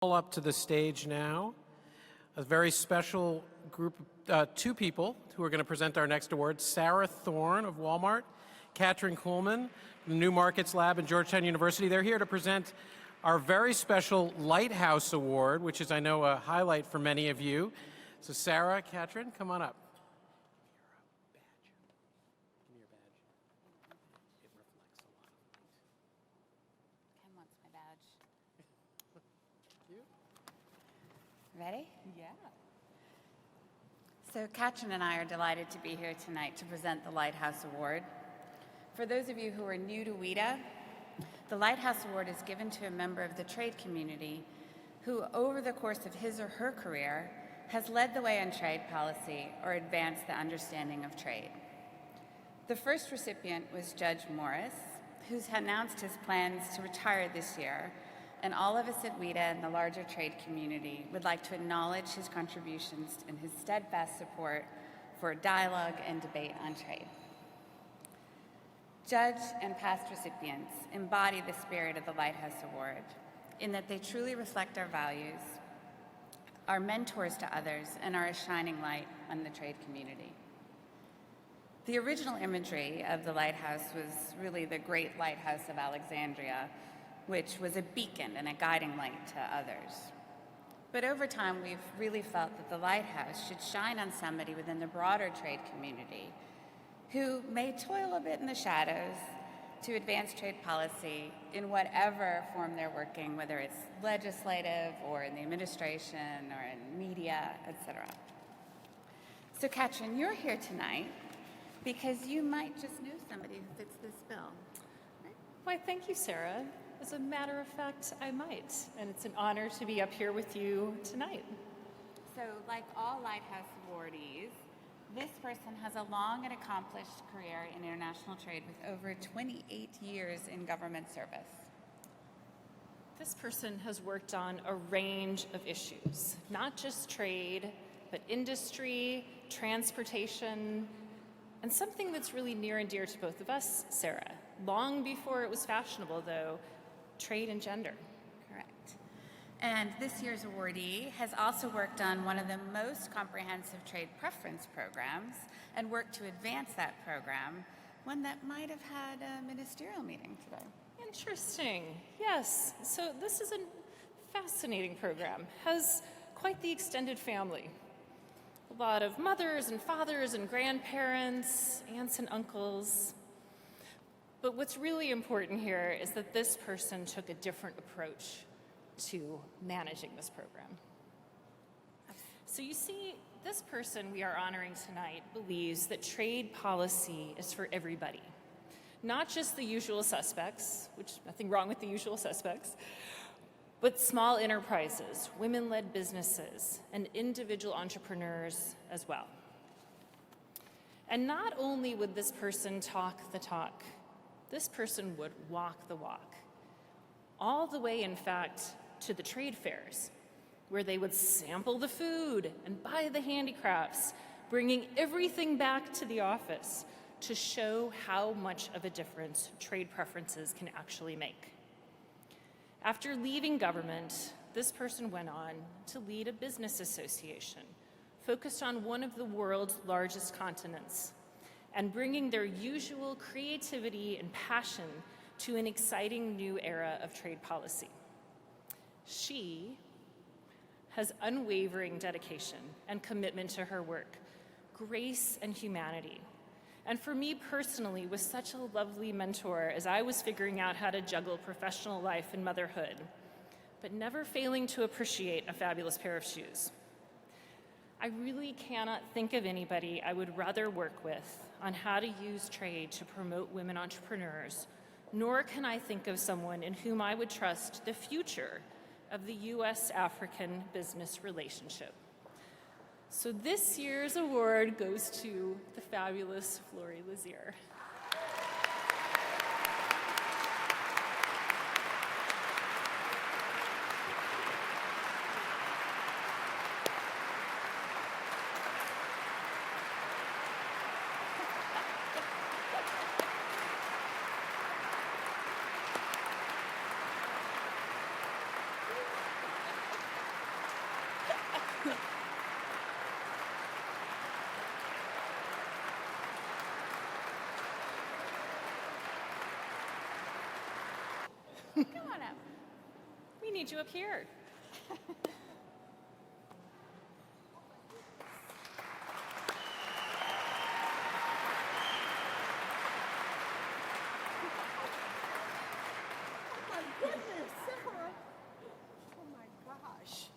All up to the stage now. A very special group, two people who are going to present our next award. Sarah Thorne of Walmart, Katrin Kuhlman from the New Markets Lab at Georgetown University. They're here to present our very special Lighthouse Award, which is, I know, a highlight for many of you. So Sarah, Katrin, come on up. Ready? Yeah. So Katrin and I are delighted to be here tonight to present the Lighthouse Award. For those of you who are new to WITA, the Lighthouse Award is given to a member of the trade community who, over the course of his or her career, has led the way on trade policy or advanced the understanding of trade. The first recipient was Judge Morris, who's announced his plans to retire this year, and all of us at WITA and the larger trade community would like to acknowledge his contributions and his steadfast support for dialogue and debate on trade. Judge and past recipients embody the spirit of the Lighthouse Award in that they truly reflect our values, are mentors to others, and are a shining light on the trade community. The original imagery of the lighthouse was really the Great Lighthouse of Alexandria, which was a beacon and a guiding light to others. But over time, we've really felt that the lighthouse should shine on somebody within the broader trade community who may toil a bit in the shadows to advance trade policy in whatever form they're working, whether it's legislative or in the administration or in media, etc. So Katrin, you're here tonight because you might just know somebody who fits this bill. Right? Why, thank you, Sarah. As a matter of fact, I might, and it's an honor to be up here with you tonight. So, like all Lighthouse awardees, this person has a long and accomplished career in international trade with over 28 years in government service. This person has worked on a range of issues, not just trade, but industry, transportation, and something that's really near and dear to both of us, Sarah. Long before it was fashionable, though, trade and gender. Correct. And this year's awardee has also worked on one of the most comprehensive trade preference programs and worked to advance that program, one that might have had a ministerial meeting today. Interesting. Yes. So this is a fascinating program. Has quite the extended family. A lot of mothers and fathers and grandparents, aunts and uncles. But what's really important here is that this person took a different approach to managing this program. So you see, this person we are honoring tonight believes that trade policy is for everybody. Not just the usual suspects, which nothing wrong with the usual suspects, but small enterprises, women-led businesses, and individual entrepreneurs as well. And not only would this person talk the talk, this person would walk the walk, all the way, in fact, to the trade fairs, where they would sample the food and buy the handicrafts, bringing everything back to the office to show how much of a difference trade preferences can actually make. After leaving government, this person went on to lead a business association focused on one of the world's largest continents, and bringing their usual creativity and passion to an exciting new era of trade policy. She has unwavering dedication and commitment to her work, grace and humanity, and for me personally was such a lovely mentor as I was figuring out how to juggle professional life and motherhood, but never failing to appreciate a fabulous pair of shoes. I really cannot think of anybody I would rather work with on how to use trade to promote women entrepreneurs, nor can I think of someone in whom I would trust the future of the U.S.-African business relationship. So this year's award goes to the fabulous Florie Liser. Come on up. We need you up here. My goodness, Sarah. Oh my gosh.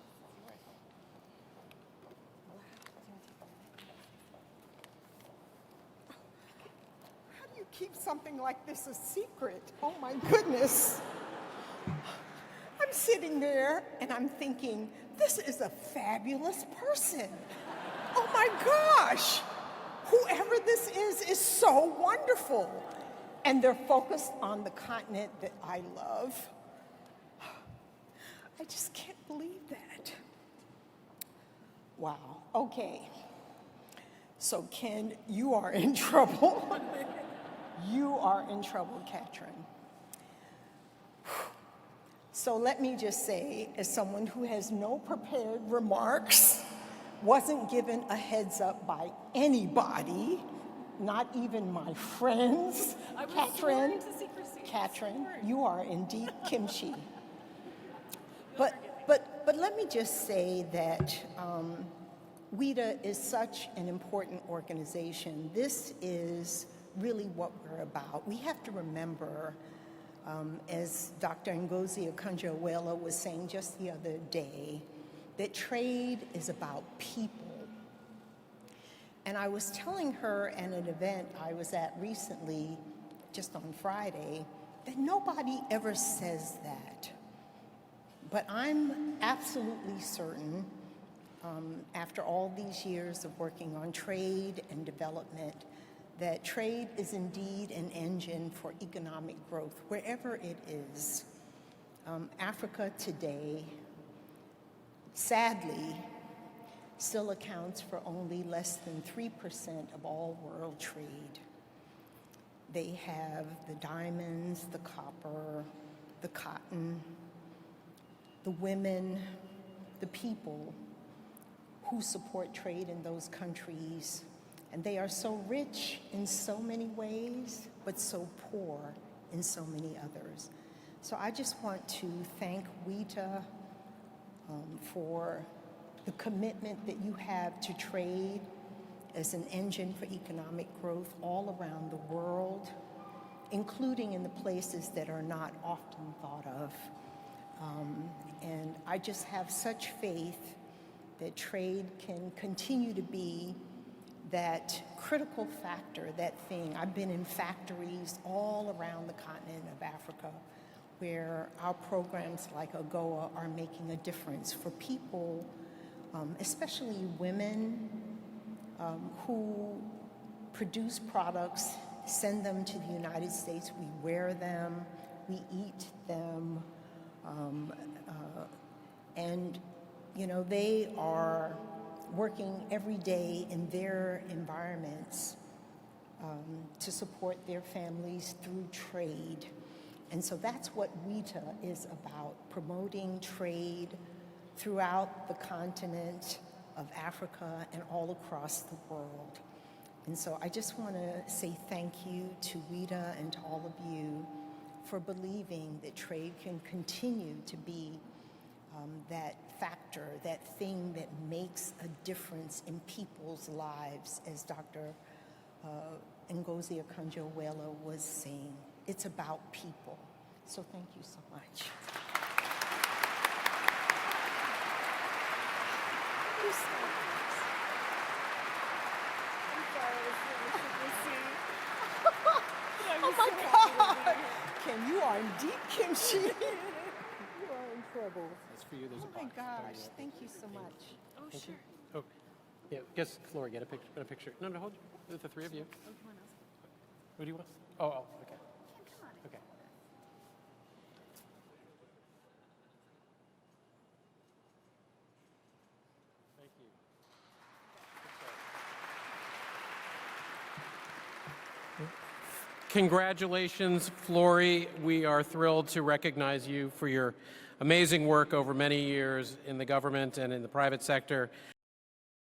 How do you keep something like this a secret? Oh my goodness. I'm sitting there and I'm thinking, this is a fabulous person. Oh my gosh. Whoever this is so wonderful. And they're focused on the continent that I love. I just can't believe that. Wow, okay. So Ken, you are in trouble. You are in trouble, Katrin. So let me just say, as someone who has no prepared remarks, wasn't given a heads up by anybody, not even my friends. I was Katrin, sworn to secrecy. Katrin, Sworn. you are in deep kimchi. But let me just say that WITA is such an important organization. This is really what we're about. We have to remember, as Dr. Ngozi Okonjo-Iweala was saying just the other day, that trade is about people. And I was telling her at an event I was at recently, just on Friday, that nobody ever says that. But I'm absolutely certain, after all these years of working on trade and development, that trade is indeed an engine for economic growth, wherever it is. Africa today, sadly, still accounts for only less than 3% of all world trade. They have the diamonds, the copper, the cotton, the women, the people who support trade in those countries. And they are so rich in so many ways, but so poor in so many others. So I just want to thank WITA for the commitment that you have to trade as an engine for economic growth all around the world, including in the places that are not often thought of. And I just have such faith that trade can continue to be that critical factor, that thing. I've been in factories all around the continent of Africa where our programs like AGOA are making a difference for people, especially women who produce products, send them to the United States. We wear them, we eat them, and you know, they are working every day in their environments to support their families through trade. And so that's what WITA is about, promoting trade throughout the continent of Africa and all across the world. And so I just want to say thank you to WITA and to all of you for believing that trade can continue to be that factor, that thing that makes a difference in people's lives, as Dr. Ngozi Okonjo-Iweala was saying. It's about people. So thank you so much. Oh my God! Ken, you are in deep kimchi. You are in trouble. That's for you. There's a Oh my box. gosh, thank you so much. Oh, sure. Oh, yeah. Guess Florie, get a picture. No, hold the three of you. Who do you want? Oh, okay. Okay. Thank you. Congratulations, Florie. We are thrilled to recognize you for your amazing work over many years in the government and in the private sector.